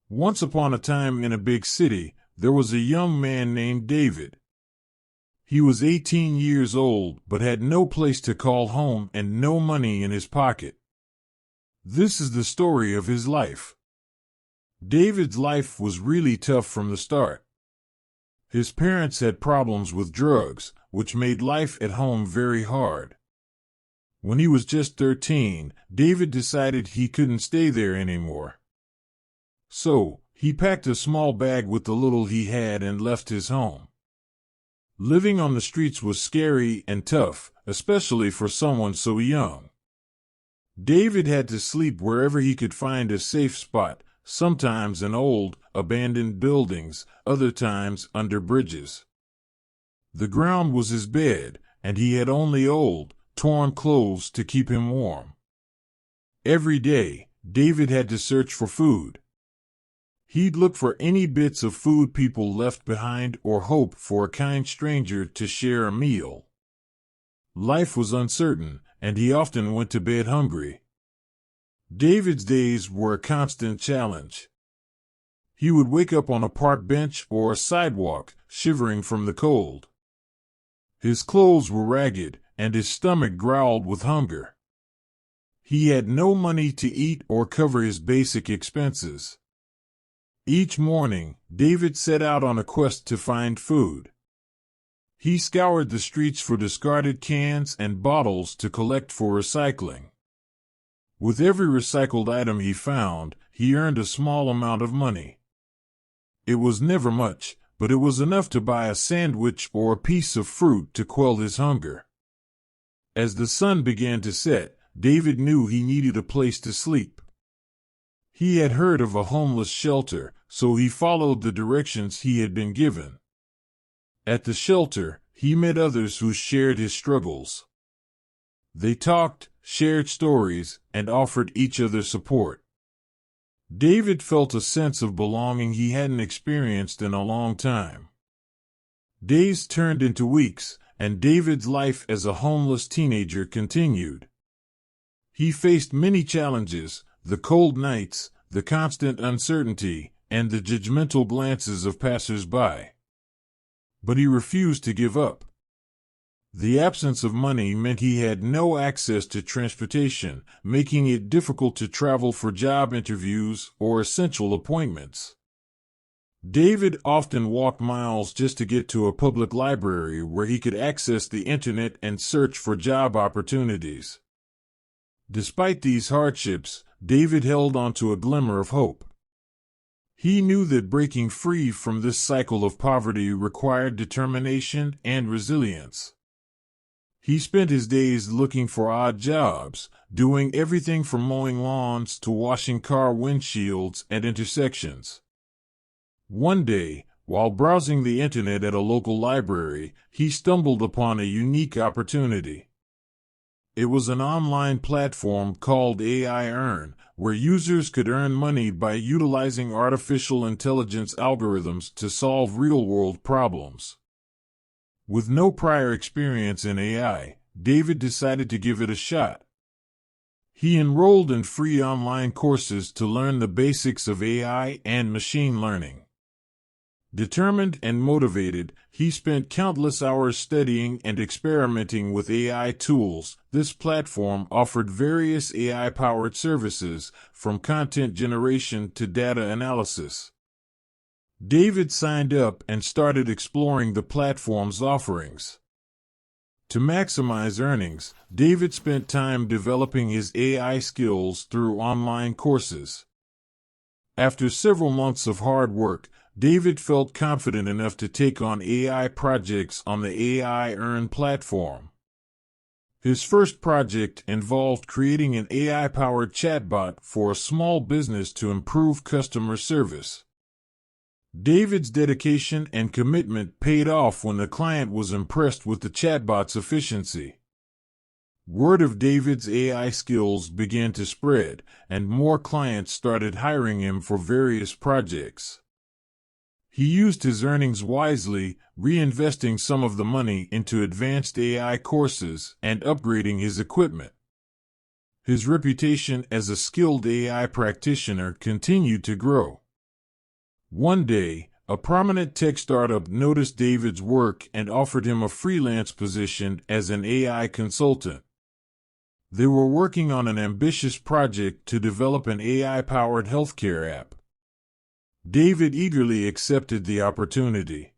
Once upon a time in a big city, there was a young man named David. He was 18 years old but had no place to call home and no money in his pocket. This is the story of his life. David's life was really tough from the start. His parents had problems with drugs, which made life at home very hard. When he was just 13, David decided he couldn't stay there anymore. So, he packed a small bag with the little he had and left his home. Living on the streets was scary and tough, especially for someone so young. David had to sleep wherever he could find a safe spot, sometimes in old, abandoned buildings, other times under bridges. The ground was his bed, and he had only old, torn clothes to keep him warm. Every day, David had to search for food. He'd look for any bits of food people left behind or hope for a kind stranger to share a meal. Life was uncertain, and he often went to bed hungry. David's days were a constant challenge. He would wake up on a park bench or a sidewalk, shivering from the cold. His clothes were ragged, and his stomach growled with hunger. He had no money to eat or cover his basic expenses. Each morning, David set out on a quest to find food. He scoured the streets for discarded cans and bottles to collect for recycling. With every recycled item he found, he earned a small amount of money. It was never much, but it was enough to buy a sandwich or a piece of fruit to quell his hunger. As the sun began to set, David knew he needed a place to sleep. He had heard of a homeless shelter, so he followed the directions he had been given. At the shelter, he met others who shared his struggles. They talked, shared stories, and offered each other support. David felt a sense of belonging he hadn't experienced in a long time. Days turned into weeks, and David's life as a homeless teenager continued. He faced many challenges: the cold nights, the constant uncertainty, and the judgmental glances of passers-by. But he refused to give up. The absence of money meant he had no access to transportation, making it difficult to travel for job interviews or essential appointments. David often walked miles just to get to a public library where he could access the internet and search for job opportunities. Despite these hardships, David held on to a glimmer of hope. He knew that breaking free from this cycle of poverty required determination and resilience. He spent his days looking for odd jobs, doing everything from mowing lawns to washing car windshields at intersections. One day, while browsing the internet at a local library, he stumbled upon a unique opportunity. It was an online platform called AI Earn, where users could earn money by utilizing artificial intelligence algorithms to solve real-world problems. With no prior experience in AI, David decided to give it a shot. He enrolled in free online courses to learn the basics of AI and machine learning. Determined and motivated, he spent countless hours studying and experimenting with AI tools. This platform offered various AI-powered services, from content generation to data analysis. David signed up and started exploring the platform's offerings. To maximize earnings, David spent time developing his AI skills through online courses. After several months of hard work, David felt confident enough to take on AI projects on the AI Earn platform. His first project involved creating an AI-powered chatbot for a small business to improve customer service. David's dedication and commitment paid off when the client was impressed with the chatbot's efficiency. Word of David's AI skills began to spread, and more clients started hiring him for various projects. He used his earnings wisely, reinvesting some of the money into advanced AI courses and upgrading his equipment. His reputation as a skilled AI practitioner continued to grow. One day, a prominent tech startup noticed David's work and offered him a freelance position as an AI consultant. They were working on an ambitious project to develop an AI-powered healthcare app. David eagerly accepted the opportunity.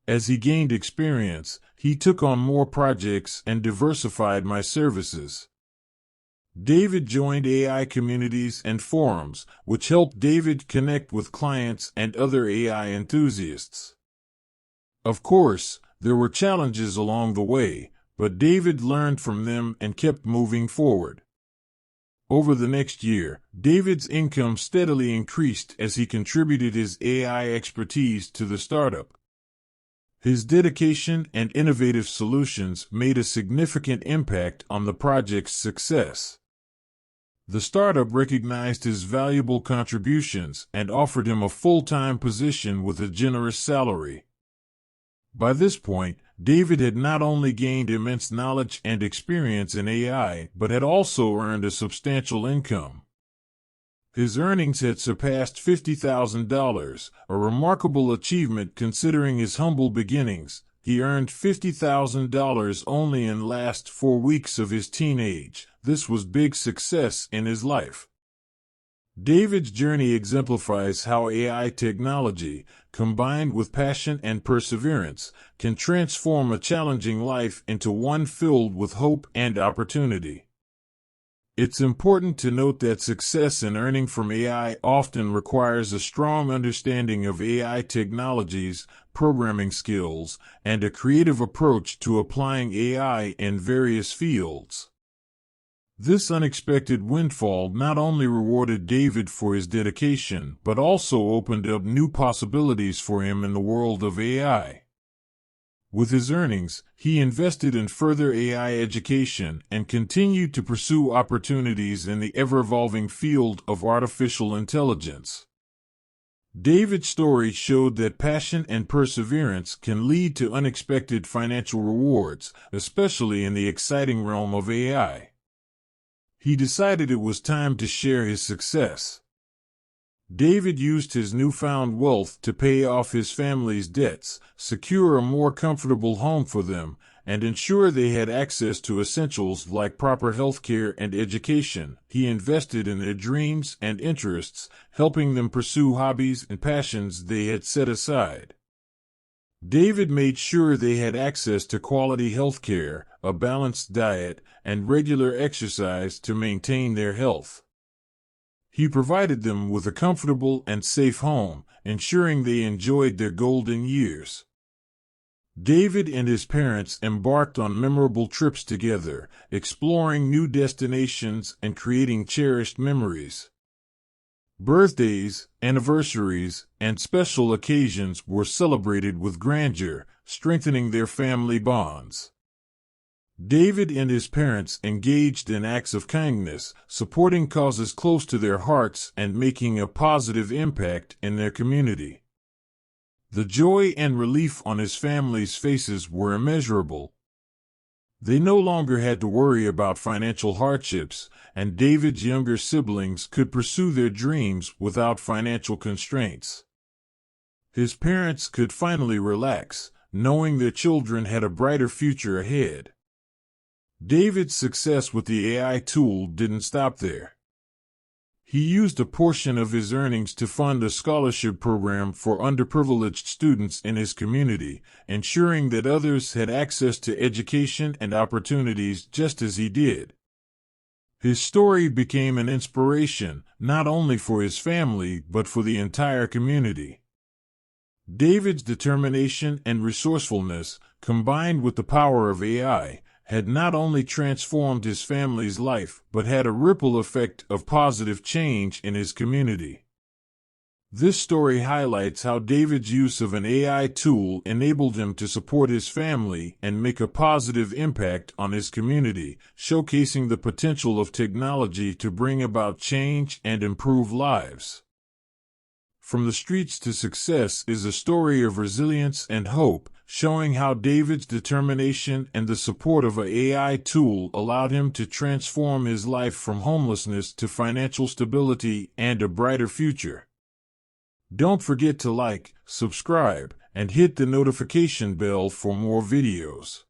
As he gained experience, he took on more projects and diversified my services. David joined AI communities and forums, which helped David connect with clients and other AI enthusiasts. Of course, there were challenges along the way, but David learned from them and kept moving forward. Over the next year, David's income steadily increased as he contributed his AI expertise to the startup. His dedication and innovative solutions made a significant impact on the project's success. The startup recognized his valuable contributions and offered him a full-time position with a generous salary. By this point, David had not only gained immense knowledge and experience in AI, but had also earned a substantial income. His earnings had surpassed $50,000, a remarkable achievement considering his humble beginnings. He earned $50,000 only in the last 4 weeks of his teenage. This was big success in his life. David's journey exemplifies how AI technology, combined with passion and perseverance, can transform a challenging life into one filled with hope and opportunity. It's important to note that success in earning from AI often requires a strong understanding of AI technologies, programming skills, and a creative approach to applying AI in various fields. This unexpected windfall not only rewarded David for his dedication, but also opened up new possibilities for him in the world of AI. With his earnings, he invested in further AI education and continued to pursue opportunities in the ever-evolving field of artificial intelligence. David's story showed that passion and perseverance can lead to unexpected financial rewards, especially in the exciting realm of AI. He decided it was time to share his success. David used his newfound wealth to pay off his family's debts, secure a more comfortable home for them, and ensure they had access to essentials like proper health care and education. He invested in their dreams and interests, helping them pursue hobbies and passions they had set aside. David made sure they had access to quality health care, a balanced diet, and regular exercise to maintain their health. He provided them with a comfortable and safe home, ensuring they enjoyed their golden years. David and his parents embarked on memorable trips together, exploring new destinations and creating cherished memories. Birthdays, anniversaries, and special occasions were celebrated with grandeur, strengthening their family bonds. David and his parents engaged in acts of kindness, supporting causes close to their hearts and making a positive impact in their community. The joy and relief on his family's faces were immeasurable. They no longer had to worry about financial hardships, and David's younger siblings could pursue their dreams without financial constraints. His parents could finally relax, knowing their children had a brighter future ahead. David's success with the AI tool didn't stop there. He used a portion of his earnings to fund a scholarship program for underprivileged students in his community, ensuring that others had access to education and opportunities just as he did. His story became an inspiration, not only for his family but for the entire community. David's determination and resourcefulness, combined with the power of AI, had not only transformed his family's life, but had a ripple effect of positive change in his community. This story highlights how David's use of an AI tool enabled him to support his family and make a positive impact on his community, showcasing the potential of technology to bring about change and improve lives. From the Streets to Success is a story of resilience and hope, showing how David's determination and the support of an AI tool allowed him to transform his life from homelessness to financial stability and a brighter future. Don't forget to like, subscribe, and hit the notification bell for more videos.